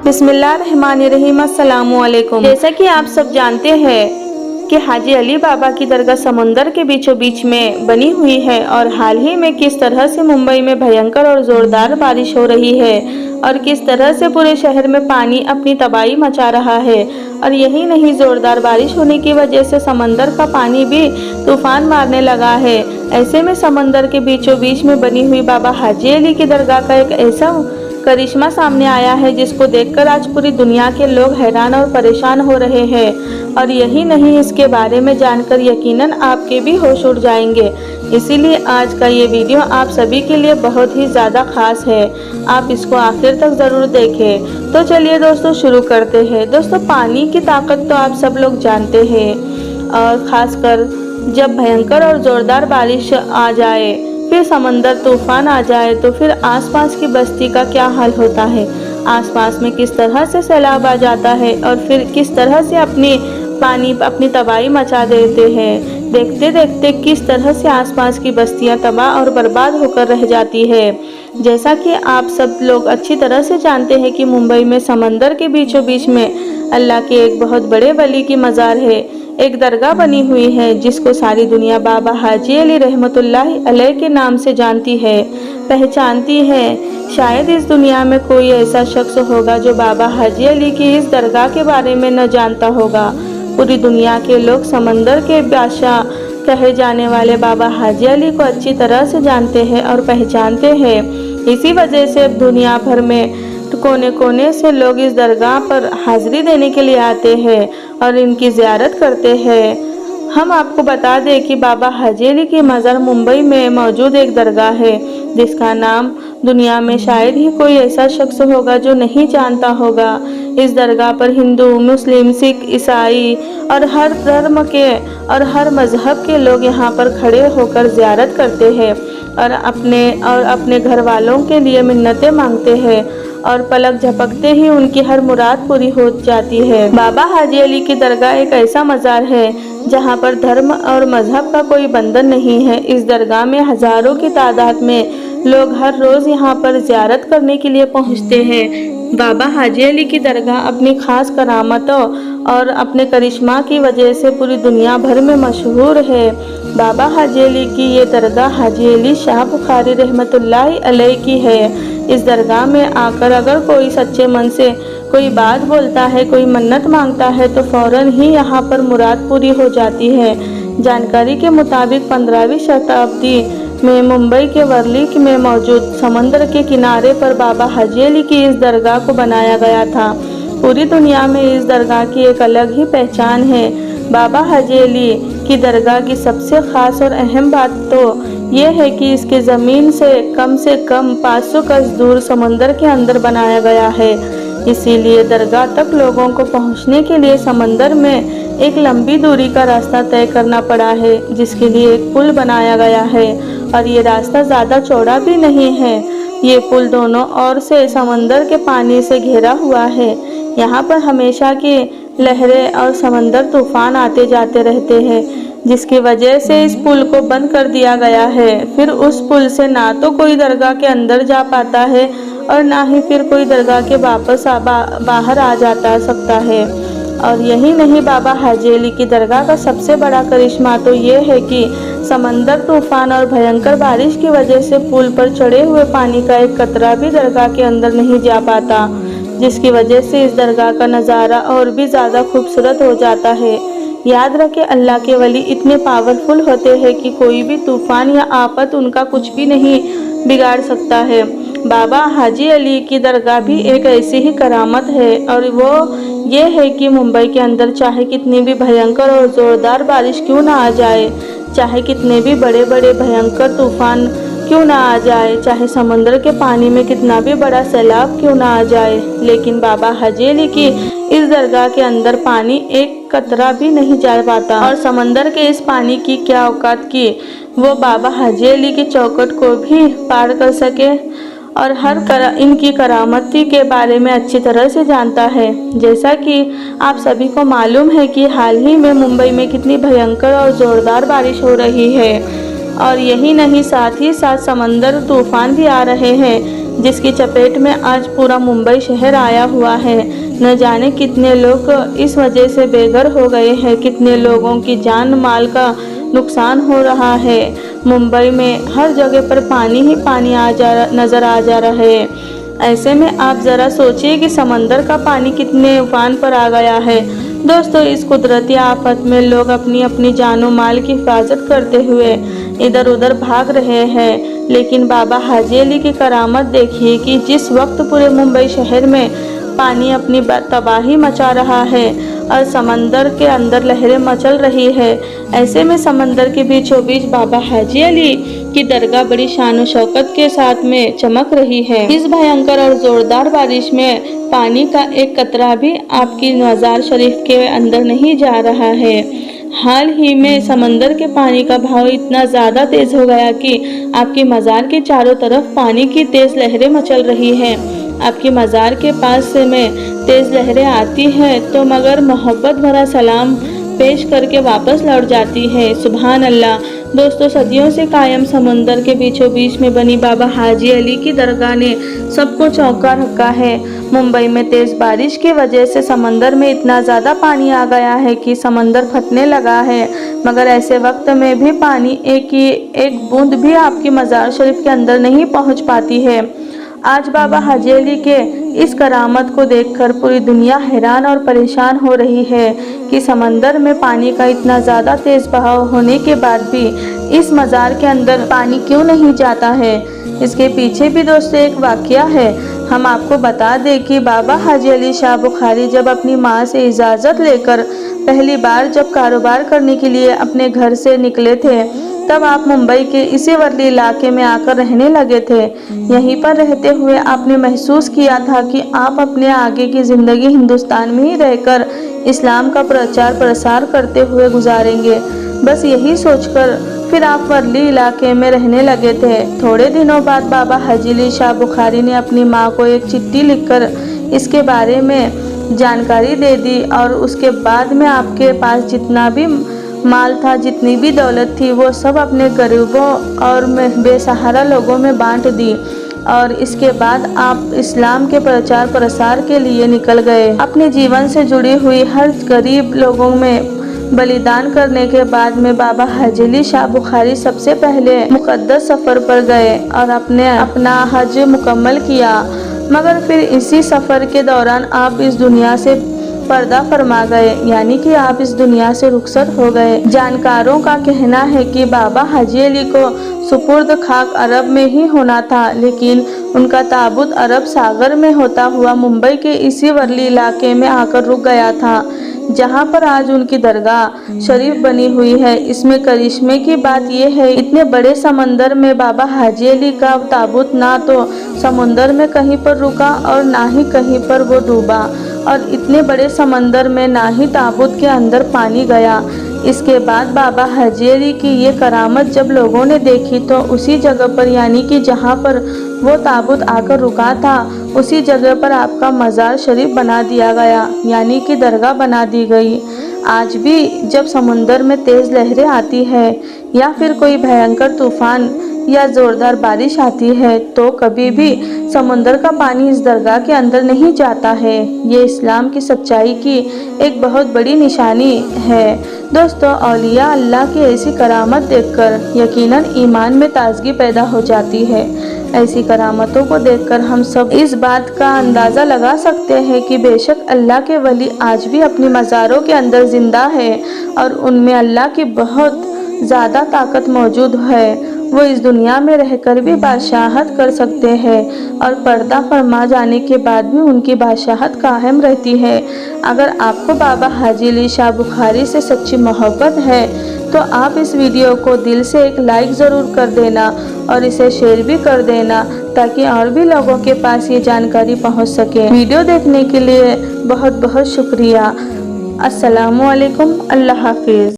बिस्मिल्लाहिर्रहमानिर्रहीम। अस्सलामुअलैकुम। जैसा कि आप सब जानते हैं कि हाजी अली बाबा की दरगाह समंदर के बीचों बीच में बनी हुई है और हाल ही में किस तरह से मुंबई में भयंकर और ज़ोरदार बारिश हो रही है और किस तरह से पूरे शहर में पानी अपनी तबाही मचा रहा है। और यही नहीं, ज़ोरदार बारिश होने की वजह से समंदर का पानी भी तूफान मारने लगा है। ऐसे में समंदर के बीचों बीच में बनी हुई बाबा हाजी अली की दरगाह का एक ऐसा करिश्मा सामने आया है जिसको देखकर आज पूरी दुनिया के लोग हैरान और परेशान हो रहे हैं। और यही नहीं, इसके बारे में जानकर यकीनन आपके भी होश उड़ जाएंगे। इसीलिए आज का ये वीडियो आप सभी के लिए बहुत ही ज़्यादा खास है। आप इसको आखिर तक ज़रूर देखें। तो चलिए दोस्तों, शुरू करते हैं। दोस्तों, पानी की ताकत तो आप सब लोग जानते हैं, और ख़ासकर जब भयंकर और ज़ोरदार बारिश आ जाए, फिर समंदर तूफान आ जाए, तो फिर आसपास की बस्ती का क्या हाल होता है। आसपास में किस तरह से सैलाब आ जाता है और फिर किस तरह से अपनी तबाही मचा देते हैं। देखते देखते किस तरह से आसपास की बस्तियां तबाह और बर्बाद होकर रह जाती है। जैसा कि आप सब लोग अच्छी तरह से जानते हैं कि मुंबई में समंदर के बीचों बीच में अल्लाह के एक बहुत बड़े वली की मज़ार है, एक दरगाह बनी हुई है जिसको सारी दुनिया बाबा हाजी अली रहमतुल्लाहि अलैह के नाम से जानती है, पहचानती है। शायद इस दुनिया में कोई ऐसा शख्स होगा जो बाबा हाजी अली की इस दरगाह के बारे में न जानता होगा। पूरी दुनिया के लोग समंदर के बादशाह कहे जाने वाले बाबा हाजी अली को अच्छी तरह से जानते हैं और पहचानते हैं। इसी वजह से अब दुनिया भर में कोने कोने से लोग इस दरगाह पर हाजिरी देने के लिए आते हैं और इनकी ज़ियारत करते हैं। हम आपको बता दें कि बाबा हाजी अली की मज़ार मुंबई में मौजूद एक दरगाह है जिसका नाम दुनिया में शायद ही कोई ऐसा शख्स होगा जो नहीं जानता होगा। इस दरगाह पर हिंदू, मुस्लिम, सिख, ईसाई और हर धर्म के और हर मज़हब के लोग यहाँ पर खड़े होकर ज़ियारत करते हैं और अपने घर वालों के लिए मिन्नतें मांगते हैं और पलक झपकते ही उनकी हर मुराद पूरी हो जाती है। बाबा हाजी अली की दरगाह एक ऐसा मज़ार है जहाँ पर धर्म और मजहब का कोई बंधन नहीं है। इस दरगाह में हज़ारों की तादाद में लोग हर रोज़ यहाँ पर ज़ियारत करने के लिए पहुँचते हैं। बाबा हाजी अली की दरगाह अपनी ख़ास करामतों और अपने करिश्मा की वजह से पूरी दुनिया भर में मशहूर है। बाबा हाजी अली की ये दरगाह हाजी अली शाह बुखारी रहमतुल्लाहि अलैह की है। इस दरगाह में आकर अगर कोई सच्चे मन से कोई बात बोलता है, कोई मन्नत मांगता है, तो फ़ौरन ही यहाँ पर मुराद पूरी हो जाती है। जानकारी के मुताबिक 15वीं शताब्दी में मुंबई के वर्ली में मौजूद समंदर के किनारे पर बाबा हाजी अली की इस दरगाह को बनाया गया था। पूरी दुनिया में इस दरगाह की एक अलग ही पहचान है। बाबा हाजी अली की दरगाह की सबसे ख़ास और अहम बात तो ये है कि इसके ज़मीन से कम 500 गज दूर समंदर के अंदर बनाया गया है। इसीलिए दरगाह तक लोगों को पहुंचने के लिए समंदर में एक लंबी दूरी का रास्ता तय करना पड़ा है, जिसके लिए एक पुल बनाया गया है। और ये रास्ता ज़्यादा चौड़ा भी नहीं है। ये पुल दोनों ओर से समंदर के पानी से घिरा हुआ है। यहाँ पर हमेशा की लहरें और समंदर तूफान आते जाते रहते हैं, जिसकी वजह से इस पुल को बंद कर दिया गया है। फिर उस पुल से ना तो कोई दरगाह के अंदर जा पाता है और ना ही फिर कोई दरगाह के वापस बाहर आ सकता है। और यही नहीं, बाबा हाजी अली की दरगाह का सबसे बड़ा करिश्मा तो ये है कि समंदर तूफान और भयंकर बारिश की वजह से पुल पर चढ़े हुए पानी का एक कतरा भी दरगाह के अंदर नहीं जा पाता, जिसकी वजह से इस दरगाह का नज़ारा और भी ज़्यादा खूबसूरत हो जाता है। याद रखें, अल्लाह के वली इतने पावरफुल होते हैं कि कोई भी तूफ़ान या आफत उनका कुछ भी नहीं बिगाड़ सकता है। बाबा हाजी अली की दरगाह भी एक ऐसी ही करामत है, और वो ये है कि मुंबई के अंदर चाहे कितनी भी भयंकर और ज़ोरदार बारिश क्यों ना आ जाए, चाहे कितने भी बड़े बड़े भयंकर तूफ़ान क्यों ना आ जाए, चाहे समंदर के पानी में कितना भी बड़ा सैलाब क्यों ना आ जाए, लेकिन बाबा हाजी अली की इस दरगाह के अंदर पानी एक कतरा भी नहीं जा पाता। और समंदर के इस पानी की क्या औकात की वो बाबा हाजी अली की चौखट को भी पार कर सके और इनकी करामती के बारे में अच्छी तरह से जानता है। जैसा कि आप सभी को मालूम है कि हाल ही में मुंबई में कितनी भयंकर और ज़ोरदार बारिश हो रही है, और यही नहीं, साथ ही साथ समंदर तूफान भी आ रहे हैं, जिसकी चपेट में आज पूरा मुंबई शहर आया हुआ है। न जाने कितने लोग इस वजह से बेघर हो गए हैं, कितने लोगों की जान माल का नुकसान हो रहा है। मुंबई में हर जगह पर पानी ही पानी नज़र आ जा रहा है। ऐसे में आप ज़रा सोचिए कि समंदर का पानी कितने उफान पर आ गया है। दोस्तों, इस कुदरती आफत में लोग अपनी अपनी जानो माल की हिफाजत करते हुए इधर उधर भाग रहे हैं, लेकिन बाबा हाजी अली की करामत देखिए कि जिस वक्त पूरे मुंबई शहर में पानी अपनी तबाही मचा रहा है और समंदर के अंदर लहरें मचल रही है, ऐसे में समंदर के बीचों बीच बाबा हाजी अली की दरगाह बड़ी शान और शौकत के साथ में चमक रही है। इस भयंकर और जोरदार बारिश में पानी का एक कतरा भी आपकी मज़ार शरीफ के अंदर नहीं जा रहा है। हाल ही में समंदर के पानी का भाव इतना ज़्यादा तेज़ हो गया कि आपकी मज़ार के चारों तरफ पानी की तेज़ लहरें मचल रही हैं। आपकी मज़ार के पास से में तेज़ लहरें आती हैं तो मगर मोहब्बत भरा सलाम पेश करके वापस लौट जाती है। सुभान अल्लाह। दोस्तों, सदियों से कायम समंदर के बीचों बीच में बनी बाबा हाजी अली की दरगाह ने सबको चौंका रखा है। मुंबई में तेज़ बारिश की वजह से समंदर में इतना ज़्यादा पानी आ गया है कि समंदर फटने लगा है, मगर ऐसे वक्त में भी पानी एक बूंद भी आपकी मज़ार शरीफ के अंदर नहीं पहुंच पाती है। आज बाबा हाजी अली के इस करामत को देखकर पूरी दुनिया हैरान और परेशान हो रही है कि समंदर में पानी का इतना ज़्यादा तेज़ बहाव होने के बाद भी इस मज़ार के अंदर पानी क्यों नहीं जाता है। इसके पीछे भी दोस्तों एक वाक़या है। हम आपको बता दें कि बाबा हाजी अली शाह बुखारी जब अपनी माँ से इजाज़त लेकर पहली बार जब कारोबार करने के लिए अपने घर से निकले थे, तब आप मुंबई के इसी वर्ली इलाके में आकर रहने लगे थे। यहीं पर रहते हुए आपने महसूस किया था कि आप अपने आगे की ज़िंदगी हिंदुस्तान में ही रहकर इस्लाम का प्रचार प्रसार करते हुए गुजारेंगे। बस यही सोचकर फिर आप वर्ली इलाके में रहने लगे थे। थोड़े दिनों बाद बाबा हाजी अली शाह बुखारी ने अपनी माँ को एक चिट्ठी लिखकर इसके बारे में जानकारी दे दी और उसके बाद में आपके पास जितना भी माल था, जितनी भी दौलत थी, वो सब अपने गरीबों और बेसहारा लोगों में बांट दी। और इसके बाद आप इस्लाम के प्रचार प्रसार के लिए निकल गए। अपने जीवन से जुड़ी हुई हर गरीब लोगों में बलिदान करने के बाद में बाबा हाजी अली शाह बुखारी सबसे पहले मुक़द्दस सफ़र पर गए और अपना हज मुकम्मल किया। मगर फिर इसी सफ़र के दौरान आप इस दुनिया से पर्दा फरमा गए, यानी कि आप इस दुनिया से रुखसत हो गए। जानकारों का कहना है कि बाबा हाजी अली को सुपुर्द खाक अरब में ही होना था, लेकिन उनका ताबूत अरब सागर में होता हुआ मुंबई के इसी वर्ली इलाके में आकर रुक गया था, जहां पर आज उनकी दरगाह शरीफ बनी हुई है। इसमें करिश्मे की बात यह है, इतने बड़े समंदर में बाबा हाजी अली का ताबूत ना तो समुंदर में कहीं पर रुका और ना ही कहीं पर वो डूबा, और इतने बड़े समंदर में ना ही ताबूत के अंदर पानी गया। इसके बाद बाबा हाजी अली की ये करामत जब लोगों ने देखी तो उसी जगह पर, यानी कि जहाँ पर वो ताबूत आकर रुका था, उसी जगह पर आपका मज़ार शरीफ बना दिया गया, यानी कि दरगाह बना दी गई। आज भी जब समुंदर में तेज़ लहरें आती है या फिर कोई भयंकर तूफान या ज़ोरदार बारिश आती है तो कभी भी समुंदर का पानी इस दरगाह के अंदर नहीं जाता है। ये इस्लाम की सच्चाई की एक बहुत बड़ी निशानी है। दोस्तों, औलिया अल्लाह की ऐसी करामत देखकर यकीनन ईमान में ताजगी पैदा हो जाती है। ऐसी करामतों को देखकर हम सब इस बात का अंदाज़ा लगा सकते हैं कि बेशक अल्लाह के वली आज भी अपनी मज़ारों के अंदर ज़िंदा है और उनमें अल्लाह की बहुत ज़्यादा ताकत मौजूद है। वो इस दुनिया में रहकर भी बादशाहत कर सकते हैं और पर्दा फरमा जाने के बाद भी उनकी बादशाहत कायम रहती है। अगर आपको बाबा हाजी अली शाह बुखारी से सच्ची मोहब्बत है तो आप इस वीडियो को दिल से एक लाइक ज़रूर कर देना और इसे शेयर भी कर देना, ताकि और भी लोगों के पास ये जानकारी पहुंच सके। वीडियो देखने के लिए बहुत बहुत शुक्रिया। अस्सलामु अलैकुम। अल्लाह हाफिज़।